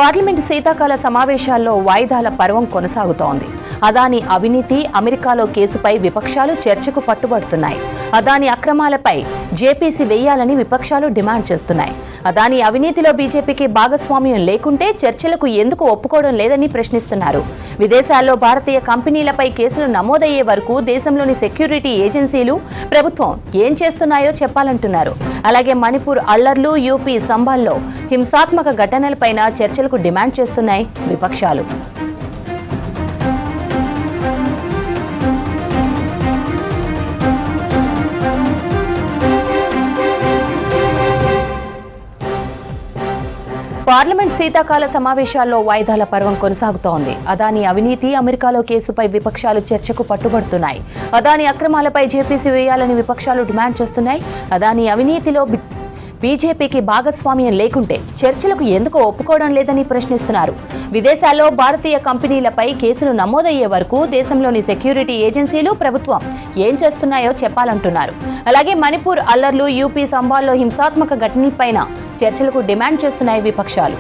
Parliament శీతాకాల సమావేశాల్లో వాయిదాల పర్వం కొనసాగుతోంది. అదానీ అవినీతి, అమెరికాలో కేసుపై విపక్షాలు చర్చకు పట్టుబడుతున్నాయి. అదానీ అక్రమాలపై జేపీసీ వేయాలని విపక్షాలు డిమాండ్ చేస్తున్నాయి. అదానీ అవినీతిలో బీజేపీకి భాగస్వామ్యం లేకుంటే చర్చలకు ఎందుకు ఒప్పుకోవడం లేదని ప్రశ్నిస్తున్నారు. విదేశాల్లో భారతీయ కంపెనీలపై కేసులు నమోదయ్యే వరకు దేశంలోని సెక్యూరిటీ ఏజెన్సీలు, ప్రభుత్వం ఏం చేస్తున్నాయో చెప్పాలంటున్నారు. అలాగే మణిపూర్ అల్లర్లు, యూపీ సంబాల్లో హింసాత్మక ఘటనలపైన చర్చలకు డిమాండ్ చేస్తున్నాయి విపక్షాలు. పార్లమెంట్ శీతాకాల సమావేశాల్లో వాయిదాల పర్వం కొనసాగుతోంది. అదానీ అవినీతి, అమెరికాలో కేసుపై విపక్షాలు చర్చకు పట్టుబడుతున్నాయి. అదానీ అక్రమాలపై జేపీసీ వేయాలని విపక్షాలు డిమాండ్ చేస్తున్నాయి. అదానీ అవినీతిలో బీజేపీకి భాగస్వామ్యం లేకుంటే చర్చలకు ఎందుకు ఒప్పుకోవడం లేదని ప్రశ్నిస్తున్నారు. విదేశాల్లో భారతీయ కంపెనీలపై కేసులు నమోదయ్యే వరకు దేశంలోని సెక్యూరిటీ ఏజెన్సీలు, ప్రభుత్వం ఏం చేస్తున్నాయో చెప్పాలంటున్నారు. అలాగే మణిపూర్ అల్లర్లు, యూపీ సంబాల్లో హింసాత్మక ఘటనలపైన చర్చలకు డిమాండ్ చేస్తున్నాయి విపక్షాలు.